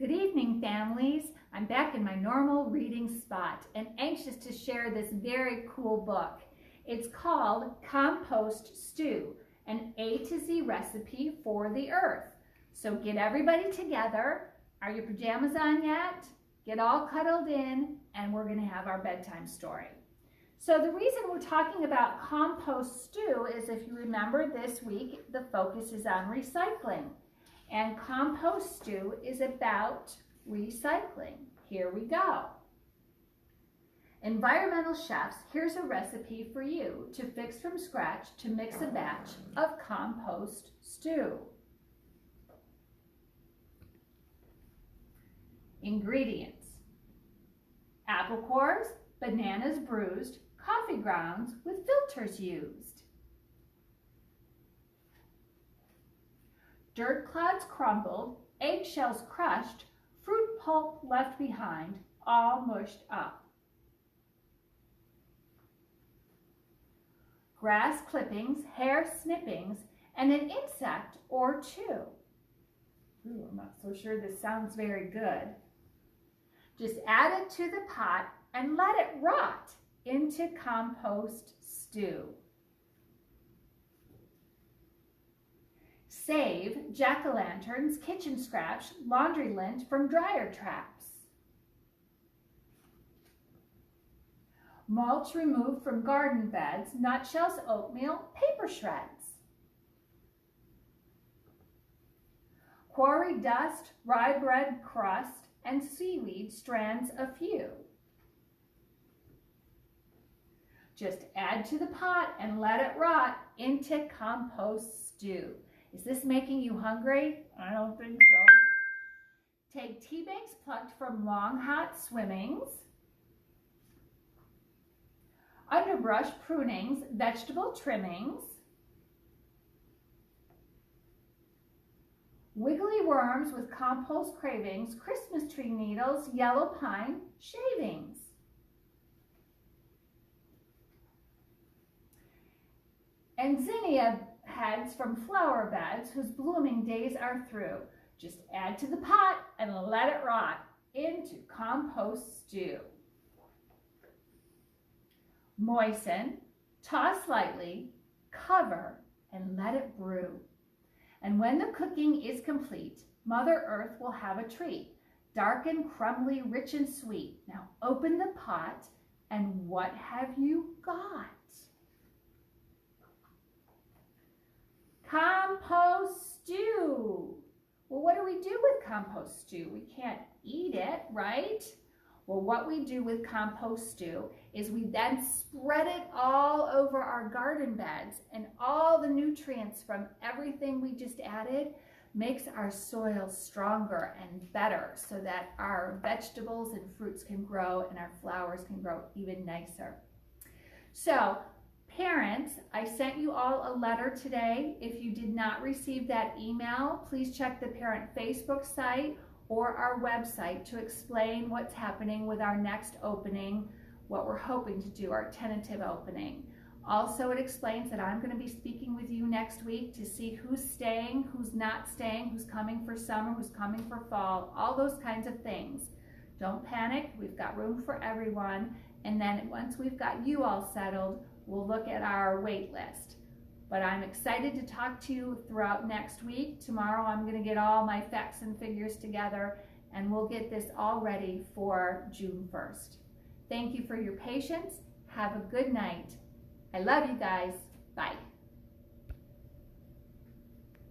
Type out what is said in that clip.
Good evening, families. I'm back in my normal reading spot and anxious to share this very cool book. It's called Compost Stew, an A to Z recipe for the earth. So get everybody together. Are your pajamas on yet? Get all cuddled in, and we're going to have our bedtime story. So the reason we're talking about compost stew is, if you remember, this week the focus is on recycling. And compost stew is about recycling. Here we go. Environmental chefs, here's a recipe for you to fix from scratch to mix a batch of compost stew. Ingredients: apple cores, bananas bruised, coffee grounds with filters used, dirt clods crumbled, eggshells crushed, fruit pulp left behind, all mushed up, grass clippings, hair snippings, and an insect or two. Ooh, I'm not so sure this sounds very good. Just add it to the pot and let it rot into compost stew. Save jack-o'-lanterns, kitchen scraps, laundry lint from dryer traps. Mulch removed from garden beds, nutshells, oatmeal, paper shreds. Quarry dust, rye bread crust, and seaweed strands a few. Just add to the pot and let it rot into compost stew. Is this making you hungry? I don't think so. Take tea bags plucked from long hot swimmings, underbrush prunings, vegetable trimmings, wiggly worms with compost cravings, Christmas tree needles, yellow pine shavings. And zinnia heads from flower beds whose blooming days are through. Just add to the pot and let it rot into compost stew. Moisten, toss lightly, cover, and let it brew. And when the cooking is complete, Mother Earth will have a treat, dark and crumbly, rich and sweet. Now open the pot, and what have you got? Compost stew. Well, what do we do with compost stew? We can't eat it, right? Well, what we do with compost stew is we then spread it all over our garden beds, and all the nutrients from everything we just added makes our soil stronger and better, so that our vegetables and fruits can grow and our flowers can grow even nicer. So, parents, I sent you all a letter today. If you did not receive that email, please check the parent Facebook site or our website to explain what's happening with our next opening, what we're hoping to do, our tentative opening. Also, it explains that I'm going to be speaking with you next week to see who's staying, who's not staying, who's coming for summer, who's coming for fall, all those kinds of things. Don't panic, we've got room for everyone. And then once we've got you all settled, we'll look at our wait list. But I'm excited to talk to you throughout next week. Tomorrow I'm going to get all my facts and figures together, and we'll get this all ready for June 1st. Thank you for your patience. Have a good night. I love you guys. Bye.